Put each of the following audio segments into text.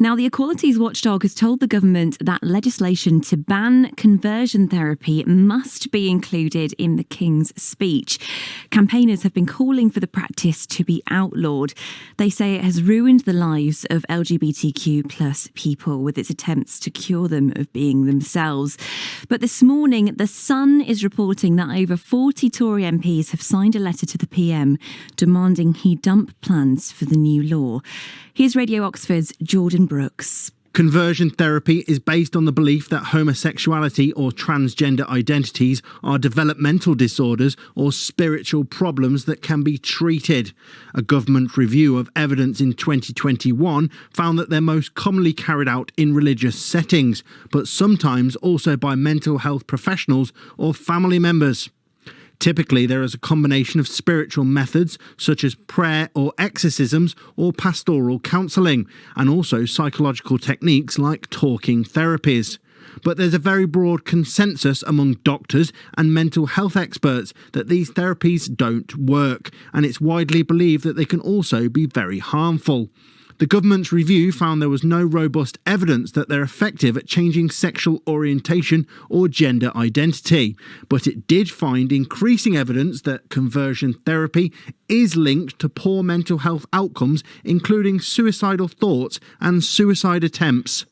Now, the Equalities Watchdog has told the government that legislation to ban conversion therapy must be included in the King's speech. Campaigners have been calling for the practice to be outlawed. They say it has ruined the lives of LGBTQ plus people with its attempts to cure them of being themselves. But this morning, The Sun is reporting that over 40 Tory MPs have signed a letter to the PM demanding he dump plans for the new law. Here's Radio Oxford's Jordan Brooks. Conversion therapy is based on the belief that homosexuality or transgender identities are developmental disorders or spiritual problems that can be treated. A government review of evidence in 2021 found that they're most commonly carried out in religious settings, but sometimes also by mental health professionals or family members. Typically, there is a combination of spiritual methods such as prayer or exorcisms or pastoral counselling, and also psychological techniques like talking therapies. But there's a very broad consensus among doctors and mental health experts that these therapies don't work, and it's widely believed that they can also be very harmful. The government's review found there was no robust evidence that they're effective at changing sexual orientation or gender identity, but it did find increasing evidence that conversion therapy is linked to poor mental health outcomes, including suicidal thoughts and suicide attempts.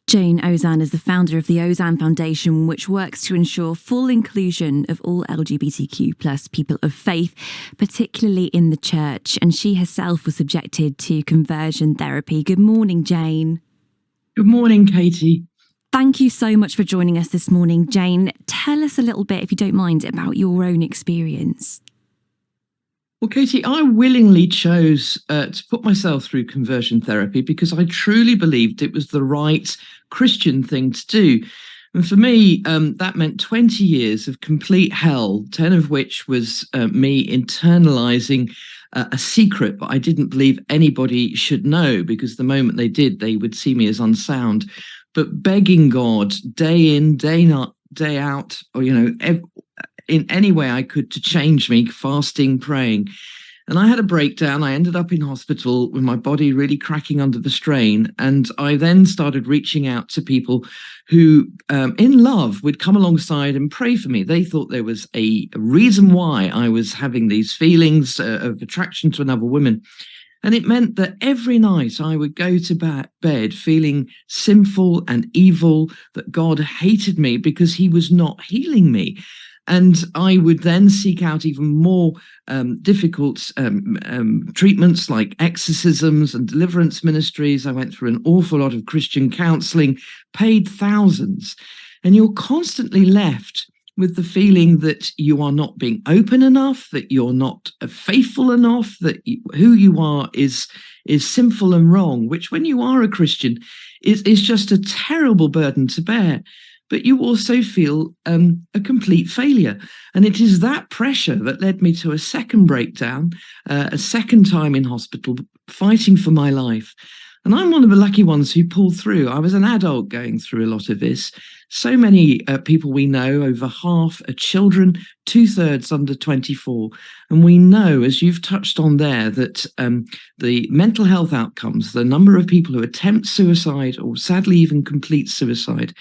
Jayne Ozan is the founder of the Ozan Foundation, which works to ensure full inclusion of all LGBTQ plus people of faith, particularly in the church. And she herself was subjected to conversion therapy. Good morning, Jayne. Good morning, Katie. Thank you so much for joining us this morning, Jayne. Tell us a little bit, if you don't mind, about your own experience. Well, Katie, I willingly chose to put myself through conversion therapy because I truly believed it was the right Christian thing to do. And for me, that meant 20 years of complete hell, 10 of which was me internalizing a secret, but I didn't believe anybody should know, because the moment they did, they would see me as unsound. But begging God day in, day out, or, in any way I could to change me, fasting, praying. And I had a breakdown. I ended up in hospital with my body really cracking under the strain. And I then started reaching out to people who, in love, would come alongside and pray for me. They thought there was a reason why I was having these feelings of attraction to another woman. And it meant that every night I would go to bed feeling sinful and evil, that God hated me because he was not healing me. And I would then seek out even more difficult treatments like exorcisms and deliverance ministries. I went through an awful lot of Christian counselling, paid thousands. And you're constantly left with the feeling that you are not being open enough, that you're not faithful enough, that who you are is sinful and wrong, which when you are a Christian is just a terrible burden to bear. But you also feel a complete failure. And it is that pressure that led me to a second breakdown, a second time in hospital, fighting for my life. And I'm one of the lucky ones who pulled through. I was an adult going through a lot of this. So many people we know, over half are children, 2/3 under 24. And we know, as you've touched on there, that the mental health outcomes, the number of people who attempt suicide or sadly even complete suicide,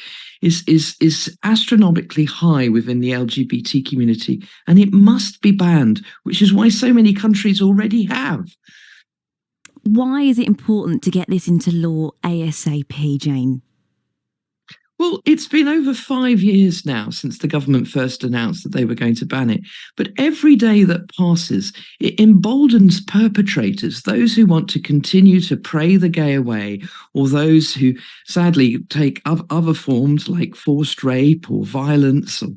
is astronomically high within the LGBT community. And it must be banned, which is why so many countries already have. Why is it important to get this into law ASAP, Jayne? Well, it's been over 5 years now since the government first announced that they were going to ban it. But every day that passes, it emboldens perpetrators, those who want to continue to pray the gay away, or those who sadly take other forms like forced rape or violence or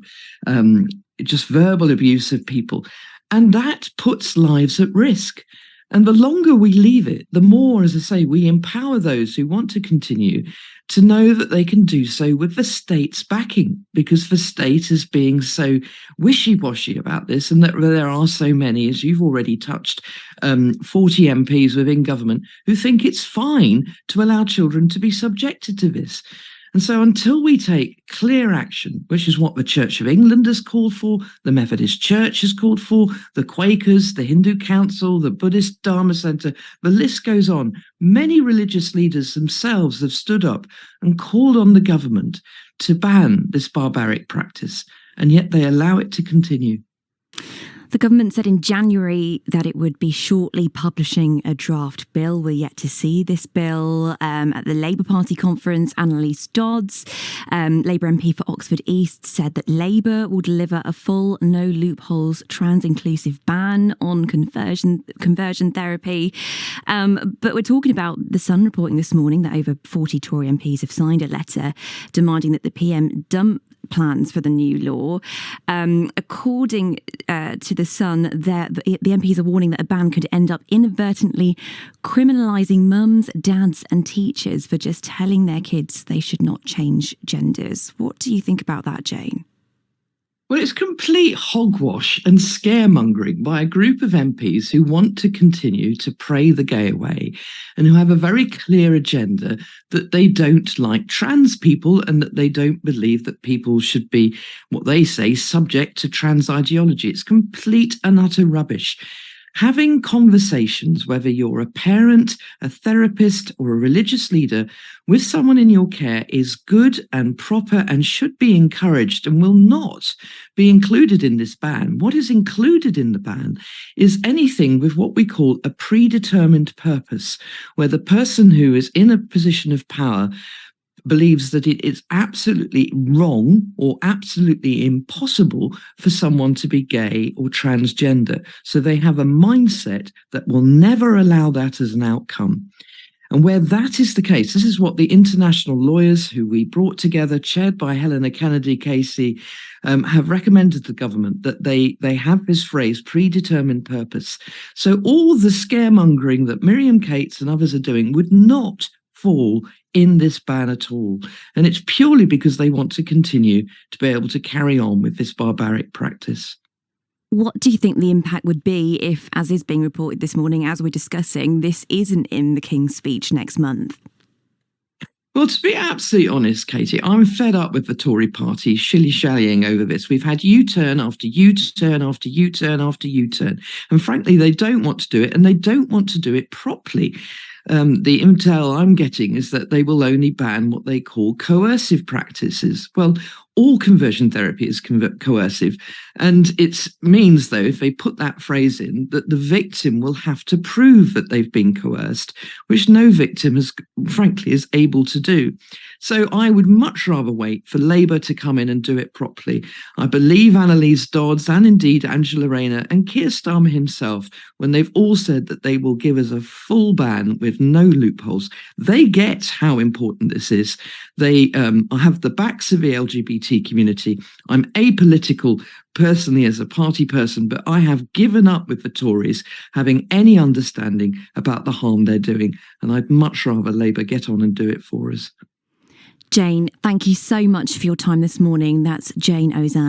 just verbal abuse of people. And that puts lives at risk. And the longer we leave it, the more, as I say, we empower those who want to continue to know that they can do so with the state's backing, because the state is being so wishy-washy about this, and that there are so many, as you've already touched, 40 MPs within government who think it's fine to allow children to be subjected to this. And so until we take clear action, which is what the Church of England has called for, the Methodist Church has called for, the Quakers, the Hindu Council, the Buddhist Dharma Center, the list goes on. Many religious leaders themselves have stood up and called on the government to ban this barbaric practice, and yet they allow it to continue. The government said in January that it would be shortly publishing a draft bill. We're yet to see this bill. At the Labour Party conference, Annalise Dodds, Labour MP for Oxford East, said that Labour will deliver a full, no loopholes, trans-inclusive ban on conversion therapy. But we're talking about The Sun reporting this morning that over 40 Tory MPs have signed a letter demanding that the PM dump plans for the new law. According to The Sun, the MPs are warning that a ban could end up inadvertently criminalising mums, dads and teachers for just telling their kids they should not change genders. What do you think about that, Jayne? Well, it's complete hogwash and scaremongering by a group of MPs who want to continue to pray the gay away and who have a very clear agenda that they don't like trans people and that they don't believe that people should be, what they say, subject to trans ideology. It's complete and utter rubbish. Having conversations, whether you're a parent, a therapist, or a religious leader, with someone in your care is good and proper and should be encouraged and will not be included in this ban. What is included in the ban is anything with what we call a predetermined purpose, where the person who is in a position of power believes that it is absolutely wrong or absolutely impossible for someone to be gay or transgender. So they have a mindset that will never allow that as an outcome. And where that is the case, this is what the international lawyers who we brought together, chaired by Helena Kennedy Casey, have recommended to the government that they have this phrase, predetermined purpose. So all the scaremongering that Miriam Cates and others are doing would not fall in this ban at all. And it's purely because they want to continue to be able to carry on with this barbaric practice. What do you think the impact would be if, as is being reported this morning, as we're discussing, this isn't in the King's speech next month? Well, to be absolutely honest, Katie, I'm fed up with the Tory party shilly-shallying over this. We've had U-turn after U-turn after U-turn after U-turn. And frankly, they don't want to do it, and they don't want to do it properly. The intel I'm getting is that they will only ban what they call coercive practices. Well, all conversion therapy is coercive. And it means, though, if they put that phrase in, that the victim will have to prove that they've been coerced, which no victim frankly, is able to do. So I would much rather wait for Labour to come in and do it properly. I believe Annalise Dodds and indeed Angela Rayner and Keir Starmer himself, when they've all said that they will give us a full ban with no loopholes. They get how important this is. They have the backs of the LGBT community. I'm apolitical personally as a party person, but I have given up with the Tories having any understanding about the harm they're doing. And I'd much rather Labour get on and do it for us. Jayne, thank you so much for your time this morning. That's Jayne Ozan.